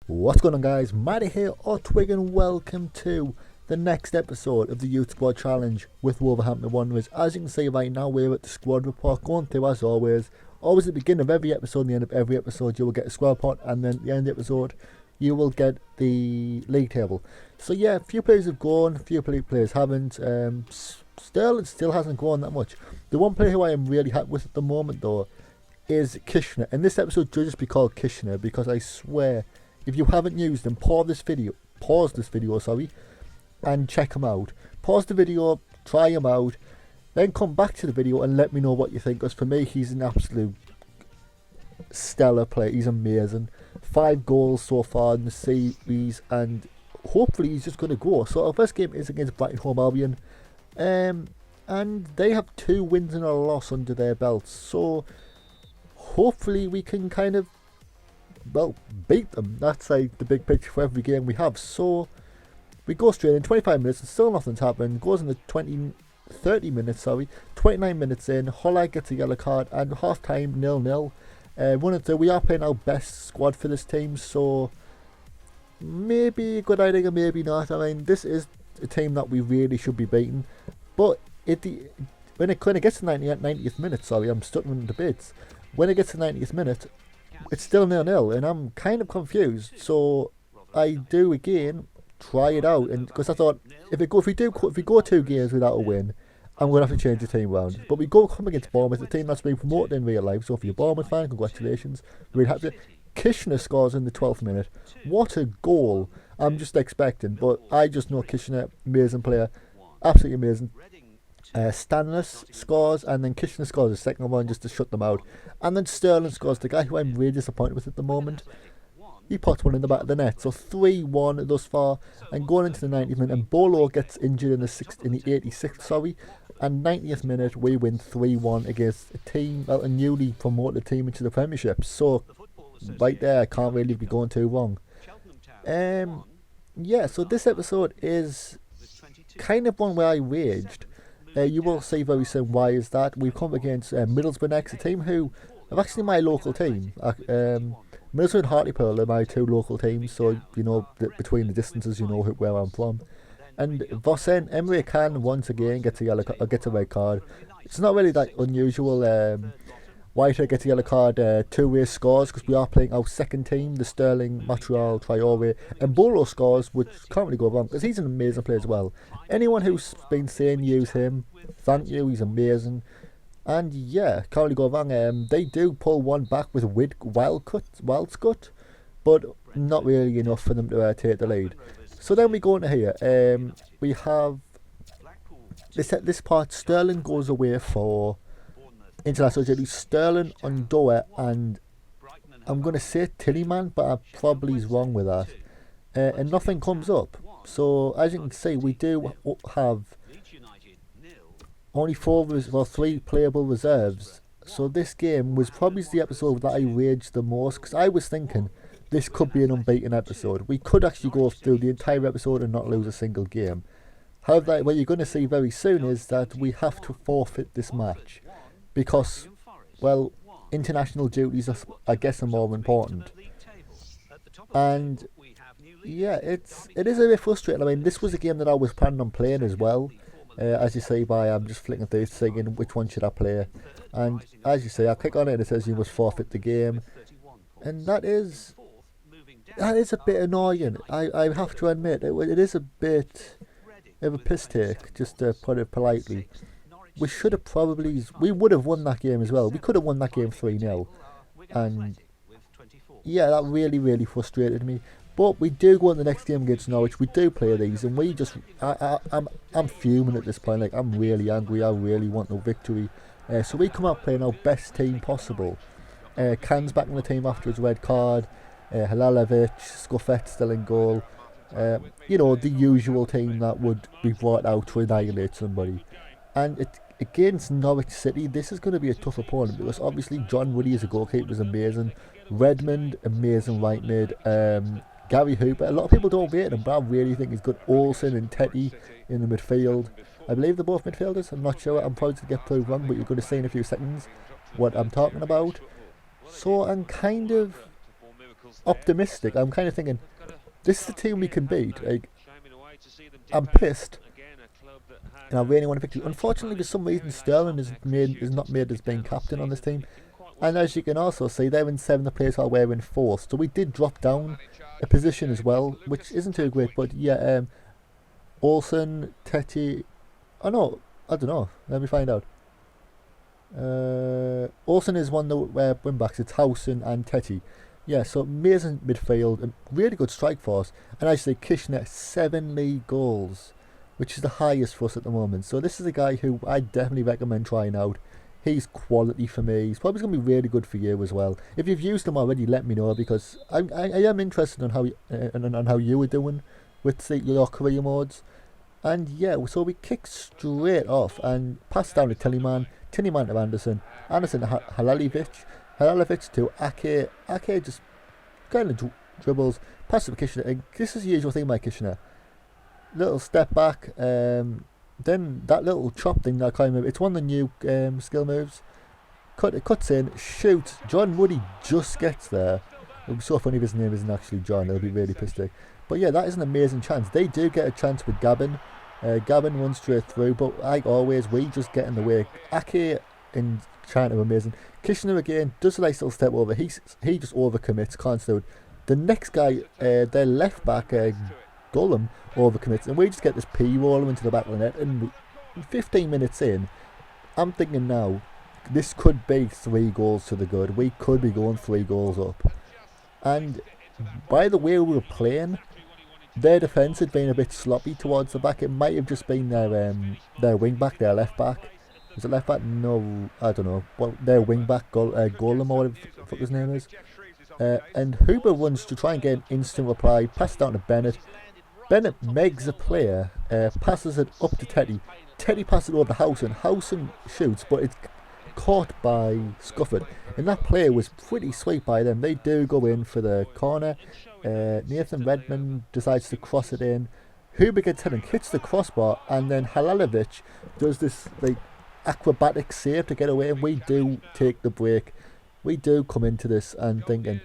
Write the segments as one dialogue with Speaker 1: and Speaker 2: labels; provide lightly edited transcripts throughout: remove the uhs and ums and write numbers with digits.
Speaker 1: What's going on, guys? Matty here, or Twigg, and welcome to the next episode of the Youth Squad Challenge with Wolverhampton Wanderers. As you can see right now, we're at the squad report, going through as always at the beginning of every episode and the end of every episode you will get a squad report, and then at the end of the episode you will get the league table. So yeah, a few players have gone, a few players haven't. Sterling still hasn't gone that much. The one player who I am really happy with at the moment though is Kishner, and this episode should just be called Kishner because I swear, if you haven't used him, pause this video, and check him out. Pause the video, try him out, then come back to the video and let me know what you think. Because for me, he's an absolute stellar player. He's amazing. 5 goals so far in the series, and hopefully he's just going to grow. So our first game is against Brighton Home Albion, and they have 2 wins and a loss under their belts. So hopefully we can kind of, well, beat them. That's like the big picture for every game we have. So we go straight in 25 minutes and still nothing's happened. Goes in the 29 minutes in, Holloway gets a yellow card, and half time 0-0. 1-2. We are playing our best squad for this team, so maybe a good idea, maybe not. I mean, this is a team that we really should be beating, but when it kind of gets to 90th minute, I'm stuttering the bits. When it gets to 90th minute, it's still 0-0, and I'm kind of confused. So I do again try it out, and because I thought if we go 2 games without a win, I'm gonna have to change the team around. But we come against Bournemouth, a team that's been promoted in real life. So if you're a Bournemouth fan, congratulations. Really happy. Kishner scores in the 12th minute. What a goal! I'm just expecting, but I just know Kishner, amazing player, absolutely amazing. Stanless scores, and then Kishner scores a second one just to shut them out, and then Sterling scores, the guy who I'm really disappointed with at the moment. He puts one in the back of the net, so 3-1 thus far, and going into the 90th minute, and Bolo gets injured in the 86th, and 90th minute we win 3-1 against a newly promoted team into the Premiership. So right there, I can't really be going too wrong. Yeah, so this episode is kind of one where I raged. You will see very soon why is that. We've come against Middlesbrough next, a team who are actually my local team. Middlesbrough and Hartlepool are my 2 local teams, so you know between the distances, you know where I'm from. And Vossen, Emre Can once again gets a red card. It's not really that unusual. Whitehead gets a yellow card, 2-way scores because we are playing our second team, the Sterling, Material, Traore, and Bolo scores, which can't really go wrong because he's an amazing player as well. Anyone who's been saying use him, thank you, he's amazing. And yeah, can't really go wrong. They do pull one back with Wildcut, but not really enough for them to take the lead. So then we go into here. We have this part. Sterling goes away for international duty. Sterling, Ondoa, and I'm going to say Tillyman, but I probably is wrong with that. And nothing comes up. So as you can see, we do have only 3 playable reserves. So this game was probably the episode that I raged the most, because I was thinking this could be an unbeaten episode. We could actually go through the entire episode and not lose a single game. However, what you're going to see very soon is that we have to forfeit this match because, well, international duties are, I guess, are more important. And yeah, it is a bit frustrating. I mean, this was a game that I was planning on playing as well. As you see I'm just flicking through thinking which one should I play, and as you see I click on it and it says you must forfeit the game, and that is a bit annoying. I have to admit it is a bit of a piss take, just to put it politely. We would have won that game as well. We could have won that game 3-0, and yeah, that really frustrated me. But we do go on the next game against Norwich. We do play these, and I'm fuming at this point. Like, I'm really angry. I really want no victory. So we come out playing our best team possible. Can's back in the team after his red card. Halalovic, Scuffet still in goal. You know, the usual team that would be brought out to annihilate somebody. And against Norwich City, this is going to be a tough opponent because obviously John Woody as a goalkeeper is amazing. Redmond, amazing right mid. Gary Hooper, a lot of people don't rate him, but I really think he's good. Olsen and Tetty in the midfield. I believe they're both midfielders. I'm not sure. I'm probably going to get proved wrong, but you're going to see in a few seconds what I'm talking about. So I'm kind of optimistic. I'm kind of thinking, this is the team we can beat. Like, I'm pissed, and I really want to pick you. Unfortunately, for some reason, Sterling is not made as being captain on this team. And as you can also see, they're in 7th place while we're in 4th. So we did drop down a position as well, which isn't too great. But yeah, Olsen, Tetty. Oh no, I don't know. Let me find out. Olsen is one of the win backs. It's Housen and Tetty. Yeah, so amazing midfield, a really good strike force. And actually, Kishner, 7 league goals, which is the highest for us at the moment. So this is a guy who I definitely recommend trying out. He's quality for me. He's probably going to be really good for you as well. If you've used him already, let me know, because I am interested in how you were doing with your career modes. And yeah, so we kick straight off and pass down to Tillyman. Tillyman to Anderson. Anderson to Halalovic to Ake. Ake just kind of dribbles. Pass to Kishner. And this is the usual thing by Kishner. Little step back. Then that little chop thing that I can't remember. It's one of the new skill moves. It cuts in, shoots. John Woody just gets there. It'll be so funny if his name isn't actually John. It'll be really pissed. But yeah, that is an amazing chance. They do get a chance with Gavin. Gavin runs straight through, but like always, we just get in the way. Ake in China amazing. Kishner again does a nice little step over. He just overcommits, can't do it. The next guy, their left back, Gollum, overcommits, and we just get this P-roller into the back of the net. And 15 minutes in, I'm thinking now, this could be 3 goals to the good. We could be going 3 goals up. And by the way we were playing, their defence had been a bit sloppy towards the back. It might have just been their wing back, their left back. Was it left back? No, I don't know. Well, their wing back, Golem or whatever the fuck his name is. And Huber runs to try and get an instant reply. Pass down to Bennett. Bennett megs a player, passes it up to Teddy. Teddy passes it over to Housen. Housen shoots, but it's caught by Scufford. And that play was pretty sweet by them. They do go in for the corner. Nathan Redmond decides to cross it in. Huber gets hit and hits the crossbar, and then Halalovic does this like acrobatic save to get away. And we do take the break. We do come into this and thinking,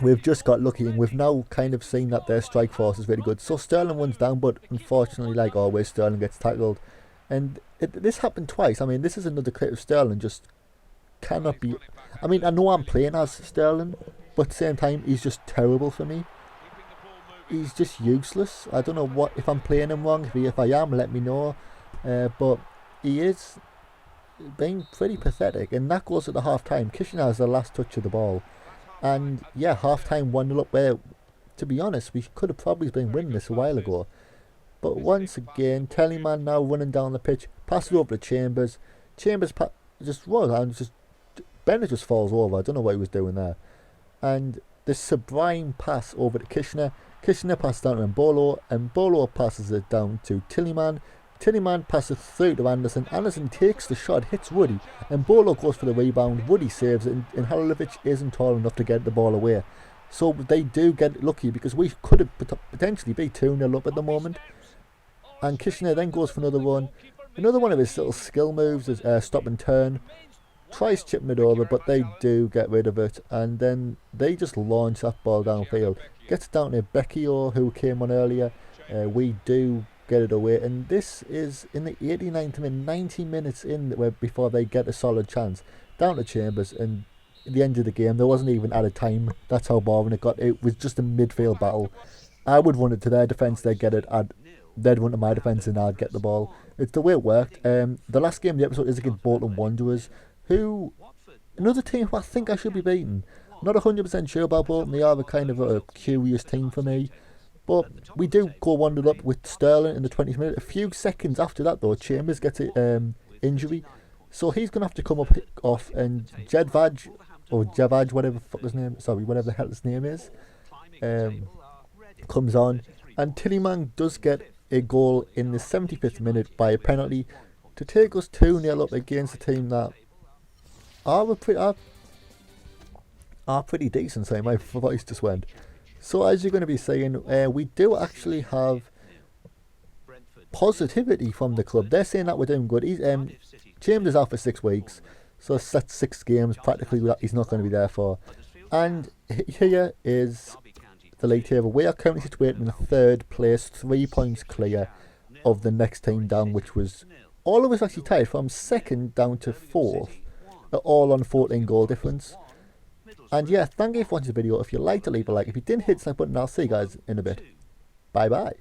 Speaker 1: we've just got lucky, and we've now kind of seen that their strike force is really good. So Sterling runs down, but unfortunately, like always, Sterling gets tackled. And this happened twice. I mean, this is another clip of Sterling just cannot be... I mean, I know I'm playing as Sterling, but at the same time, he's just terrible for me. He's just useless. I don't know if I'm playing him wrong. If I am, let me know. But he is being pretty pathetic. And that goes at the half-time. Kitchener has the last touch of the ball. And yeah, half-time 1-0 up where, to be honest, we could have probably been winning this a while ago. But once again, Tellyman now running down the pitch, passes over to Chambers. Chambers just rolls and Bennett just falls over. I don't know what he was doing there. And this sublime pass over to Kishner. Kishner passes down to Mbolo. Mbolo passes it down to Tillyman. Tillyman passes through to Anderson. Anderson takes the shot, hits Woody, and Bolo goes for the rebound. Woody saves it, and Halalovic isn't tall enough to get the ball away. So they do get lucky, because we could have potentially be 2-0 up at the moment. And Kishner then goes for another run. Another one of his little skill moves is stop and turn. Tries chipping it over, but they do get rid of it. And then they just launch that ball downfield. Gets down to Becchio, who came on earlier. We do get it away, and this is in the 89th minute, 90 minutes in before they get a solid chance. Down to Chambers, and at the end of the game, there wasn't even added time. That's how boring it got. It was just a midfield battle. I would run it to their defence, they'd get it. They'd run to my defence, and I'd get the ball. It's the way it worked. The last game of the episode is against Bolton Wanderers, who, another team who I think I should be beating. Not 100% sure about Bolton. They are a kind of a curious team for me. But we do go 1-0 up with Sterling in the 20th minute. A few seconds after that, though, Chambers gets an injury. So he's going to have to come off, and Jedvaj, or Javaj, whatever the hell his name is, comes on. And Tillyman does get a goal in the 75th minute by a penalty to take us 2-0 up against a team that are pretty decent. Sorry, my voice just went. So as you're going to be saying, we do actually have positivity from the club. They're saying that we're doing good. James is out for 6 weeks, so that's 6 games practically that he's not going to be there for. And here is the league table. We are currently situated in 3rd place, 3 points clear of the next team down, which was all of us actually tied from 2nd down to 4th, all on 14 goal difference. And yeah, thank you for watching the video. If you liked it, leave a like. If you didn't, hit the like button. I'll see you guys in a bit. Bye bye.